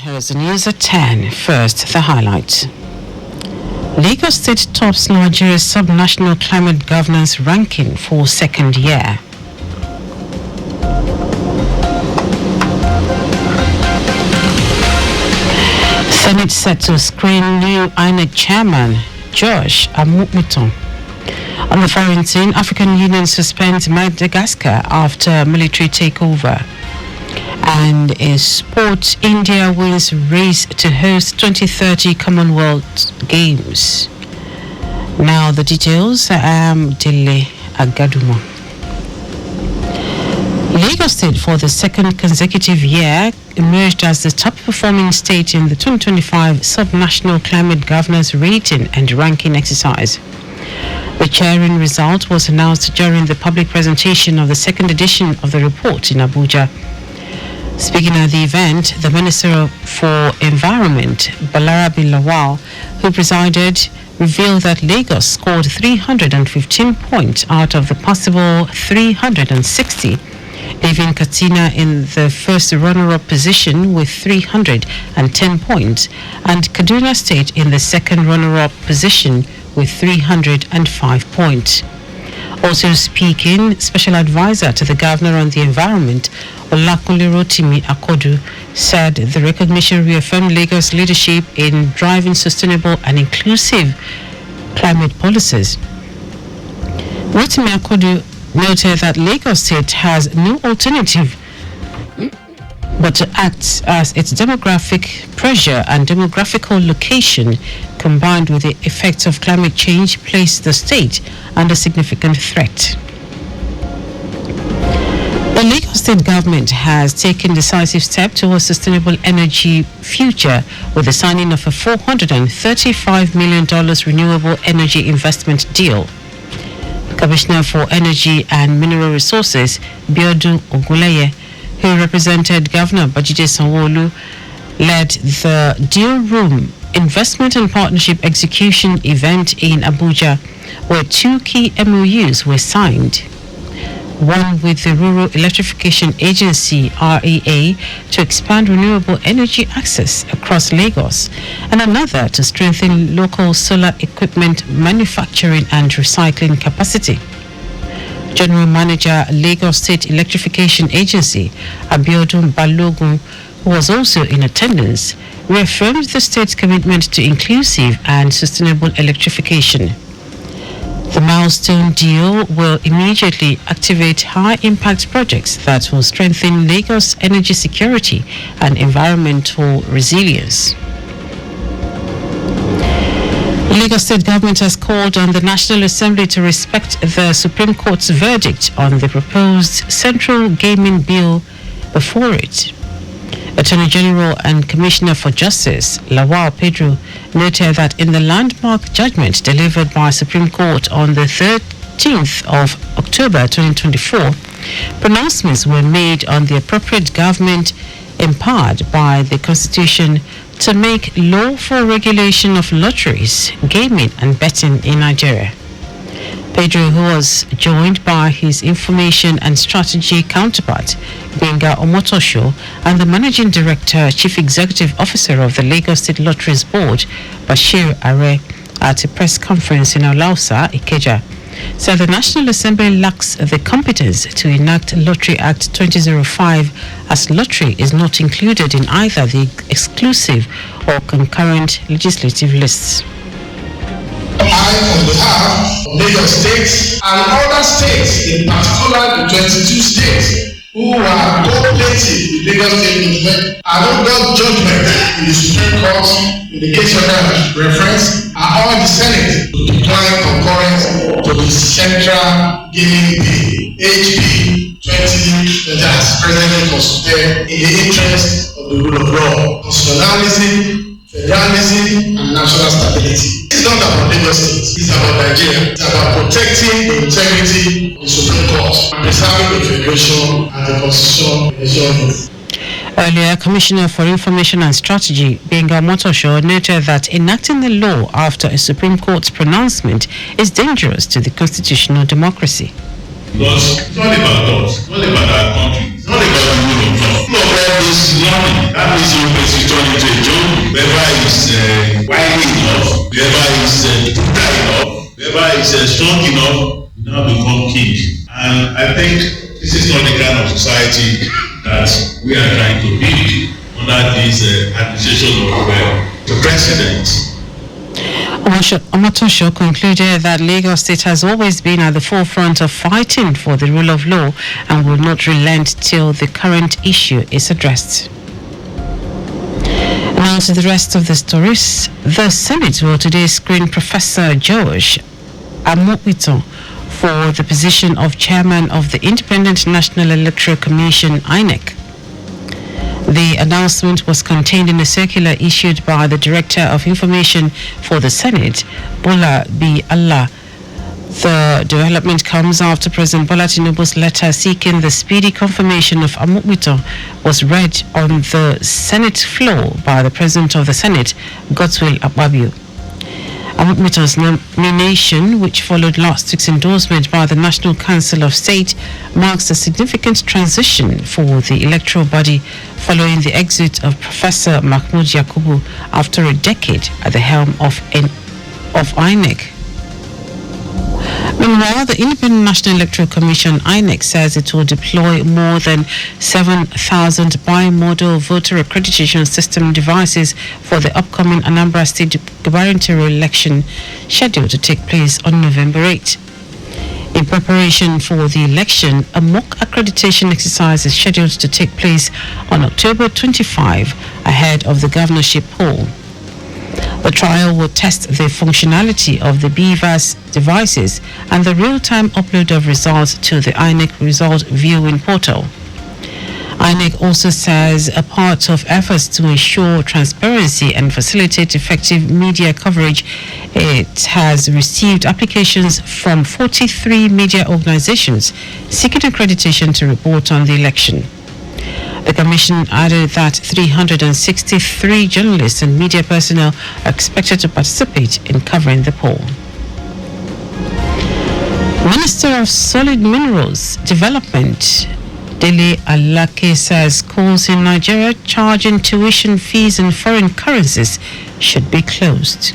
Here is the news at 10. First, the highlights. Lagos State tops Nigeria's subnational climate governance ranking for second year. Senate set to screen new INEC chairman Josh Amukmuton. On the foreign scene, African Union suspends Madagascar after military takeover. And in sport, India wins race to host 2030 Commonwealth Games. Now the details. I am Dele Agadumo. Lagos State, for the second consecutive year, emerged as the top-performing state in the 2025 Subnational Climate Governance Rating and Ranking exercise. The cheering result was announced during the public presentation of the second edition of the report in Abuja. Speaking at the event, the Minister for Environment, Balarabe Lawal, who presided, revealed that Lagos scored 315 points out of the possible 360, leaving Katsina in the first runner-up position with 310 points, and Kaduna State in the second runner-up position with 305 points. Also speaking, Special Advisor to the Governor on the Environment, Olakunle Rotimi Akodu, said the recognition reaffirmed Lagos' leadership in driving sustainable and inclusive climate policies. Rotimi Akodu noted that Lagos State has no alternative but to act as its demographic pressure and demographical location, combined with the effects of climate change, place the state under significant threat. The Lagos State government has taken decisive steps towards sustainable energy future with the signing of a $435 million renewable energy investment deal. Commissioner for Energy and Mineral Resources, Biodun Ogunleye, who represented Governor Babajide Sanwo-Olu, led the Deal Room Investment and Partnership Execution event in Abuja, where two key MOUs were signed. One with the Rural Electrification Agency, REA, to expand renewable energy access across Lagos, and another to strengthen local solar equipment manufacturing and recycling capacity. General Manager, Lagos State Electrification Agency, Abiodun Balogun, who was also in attendance, reaffirmed the state's commitment to inclusive and sustainable electrification. The milestone deal will immediately activate high-impact projects that will strengthen Lagos' energy security and environmental resilience. The Lagos State government has called on the National Assembly to respect the Supreme Court's verdict on the proposed Central Gaming Bill before it. Attorney General and Commissioner for Justice, Lawal Pedro, noted that in the landmark judgment delivered by Supreme Court on the 13th of October 2024, pronouncements were made on the appropriate government empowered by the Constitution to make lawful regulation of lotteries, gaming and betting in Nigeria. Pedro, who was joined by his information and strategy counterpart, Benga Omotosho, and the Managing Director, Chief Executive Officer of the Lagos State Lotteries Board, Bashir Are, at a press conference in Alausa, Ikeja, said the National Assembly lacks the competence to enact Lottery Act 2005, as lottery is not included in either the exclusive or concurrent legislative lists. I, on behalf of Lagos State and other states, in particular the 22 states who are co-plaintiff with Lagos State movement, and who got judgment in the Supreme Court in the case of reference, are all the Senate to decline concurrence to the Central Gaming Bill, HB 20, that has presently considered in the interest of the rule of law, constitutionalism, federalism, and national stability. It's not about Lagos State, it's about Nigeria. It's about protecting the integrity of the Supreme Court and preserving the Federation and the Constitution. Earlier, Commissioner for Information and Strategy, Benga Omotosho, noted that enacting the law after a Supreme Court's pronouncement is dangerous to the constitutional democracy. Because it's not about us, it's not about our country, it's not about the rule of law. Full of all this learning. That means you will turn into a joke. Whoever is wily enough, whoever is brutal enough, whoever is strong enough, will now become king. And I think this is not the kind of society that we are trying to build under this administration of the president. Omotosho concluded that Lagos State has always been at the forefront of fighting for the rule of law and will not relent till the current issue is addressed. Now to the rest of the stories. The Senate will today screen Professor George Amokwito for the position of Chairman of the Independent National Electoral Commission, INEC. The announcement was contained in a circular issued by the Director of Information for the Senate, Bola B. Allah. The development comes after President Bola Tinubu's letter seeking the speedy confirmation of Amokwito was read on the Senate floor by the President of the Senate, Godswill Akpabio. Amokwito's nomination, which followed last week's endorsement by the National Council of State, marks a significant transition for the electoral body following the exit of Professor Mahmood Yakubu after a decade at the helm of INEC. Meanwhile, the Independent National Electoral Commission, INEC, says it will deploy more than 7,000 bimodal voter accreditation system devices for the upcoming Anambra State gubernatorial election scheduled to take place on November 8. In preparation for the election, a mock accreditation exercise is scheduled to take place on October 25 ahead of the governorship poll. The trial will test the functionality of the BVAS devices and the real-time upload of results to the INEC result viewing portal. INEC also says a part of efforts to ensure transparency and facilitate effective media coverage, it has received applications from 43 media organizations seeking accreditation to report on the election. The Commission added that 363 journalists and media personnel are expected to participate in covering the poll. Minister of Solid Minerals Development, Dele Agadumo, says schools in Nigeria charging tuition fees in foreign currencies should be closed.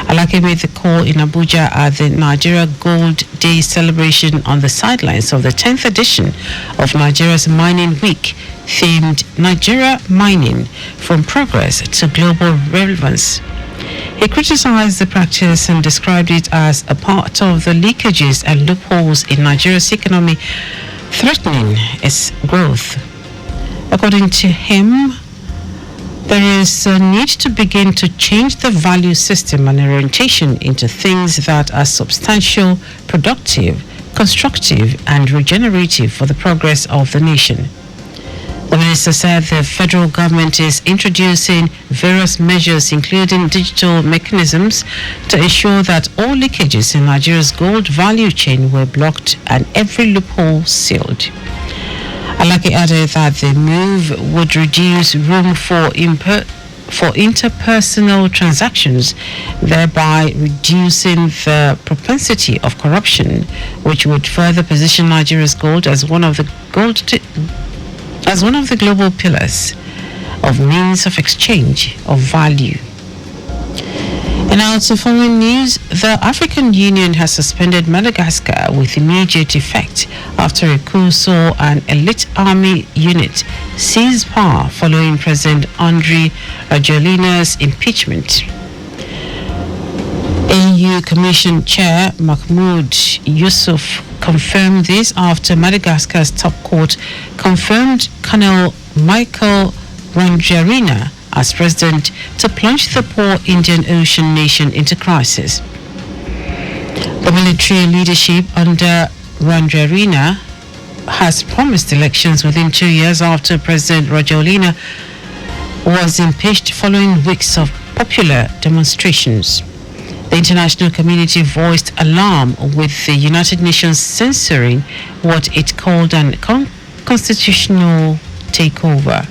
Alake made the call in Abuja at the Nigeria Gold Day celebration on the sidelines of the 10th edition of Nigeria's Mining Week, themed Nigeria Mining from Progress to Global Relevance. He criticized the practice and described it as a part of the leakages and loopholes in Nigeria's economy, threatening its growth. According to him, there is a need to begin to change the value system and orientation into things that are substantial, productive, constructive, and regenerative for the progress of the nation. The minister said the federal government is introducing various measures, including digital mechanisms, to ensure that all leakages in Nigeria's gold value chain were blocked and every loophole sealed. Alake added that the move would reduce room for interpersonal transactions, thereby reducing the propensity of corruption, which would further position Nigeria's gold as one of the global pillars of means of exchange of value. And now to foreign news. The African Union has suspended Madagascar with immediate effect after a coup saw an elite army unit seize power following President Andry Rajoelina's impeachment. AU Commission Chair Mahmoud Yusuf confirmed this after Madagascar's top court confirmed Colonel Michael Rajoelina as president to plunge the poor Indian Ocean nation into crisis. The military leadership under Rajoelina has promised elections within 2 years after President Rajoelina was impeached following weeks of popular demonstrations. The international community voiced alarm with the United Nations censoring what it called an unconstitutional takeover.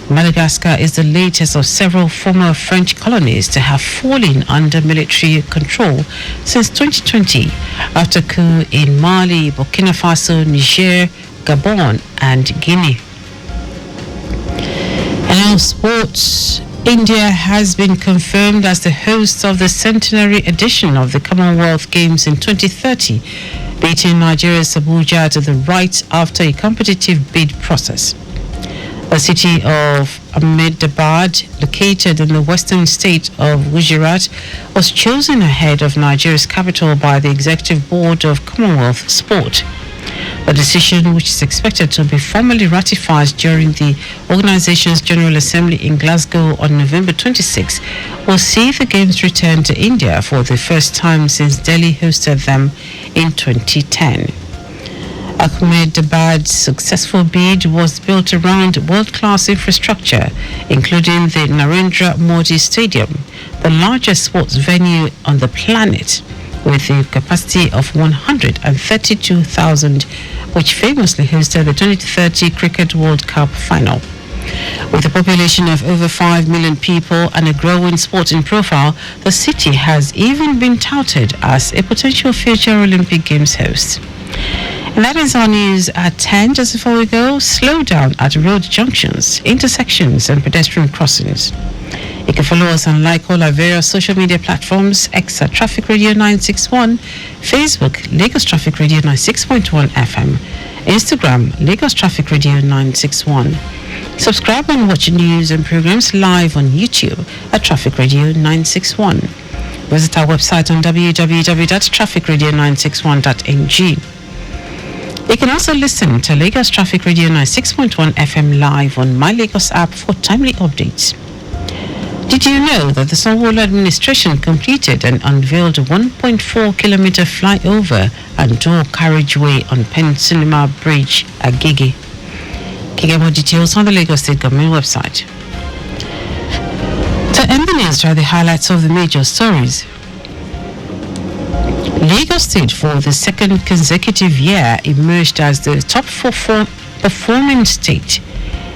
Madagascar is the latest of several former French colonies to have fallen under military control since 2020 after coup in Mali, Burkina Faso, Niger, Gabon, and Guinea. To sports, India has been confirmed as the host of the centenary edition of the Commonwealth Games in 2030, beating Nigeria's Abuja to the right after a competitive bid process. The city of Ahmedabad, located in the western state of Gujarat, was chosen ahead of Nigeria's capital by the Executive Board of Commonwealth Sport. The decision, which is expected to be formally ratified during the organization's General Assembly in Glasgow on November 26, will see the Games return to India for the first time since Delhi hosted them in 2010. Ahmedabad's successful bid was built around world-class infrastructure, including the Narendra Modi Stadium, the largest sports venue on the planet, with a capacity of 132,000, which famously hosted the 2030 Cricket World Cup final. With a population of over 5 million people and a growing sporting profile, the city has even been touted as a potential future Olympic Games host. And that is our news at 10. Just before we go, slow down at road junctions, intersections and pedestrian crossings. You can follow us and like all our various social media platforms: X at Traffic Radio 961, Facebook Lagos Traffic Radio 96.1 FM, Instagram Lagos Traffic Radio 961. Subscribe and watch news and programs live on YouTube at Traffic Radio 961. Visit our website on www.trafficradio961.ng. You can also listen to Lagos Traffic Radio 96.1 FM live on My Lagos app for timely updates. Did you know that the Sanwo-Olu administration completed and unveiled a 1.4-kilometer flyover and dual carriageway on Pensinema Bridge at Gigi? You can get more details on the Lagos State Government website. To end the news, try the highlights of the major stories. Lagos State, for the second consecutive year, emerged as the top performing state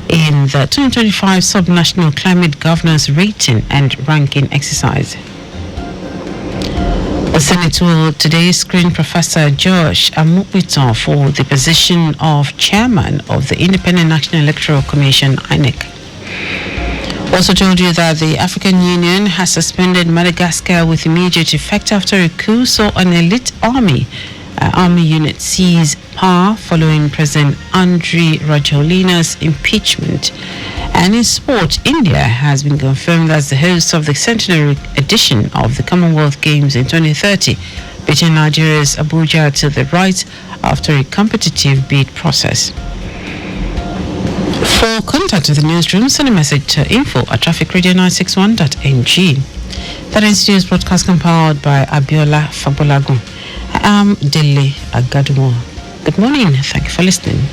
in the 2025 Subnational Climate Governance Rating and Ranking Exercise. The Senate will today screen Professor George Amupiton for the position of Chairman of the Independent National Electoral Commission, INEC. Also told you that the African Union has suspended Madagascar with immediate effect after a coup saw an elite army unit seize power following President Andry Rajoelina's impeachment. And in sport, India has been confirmed as the host of the centenary edition of the Commonwealth Games in 2030, beating Nigeria's Abuja to the right after a competitive bid process. For contact with the newsroom, send a message to info@trafficradio961.ng. That is today's broadcast compiled by Abiola Fabolagun. I am Dele Agadumo. Good morning. Thank you for listening.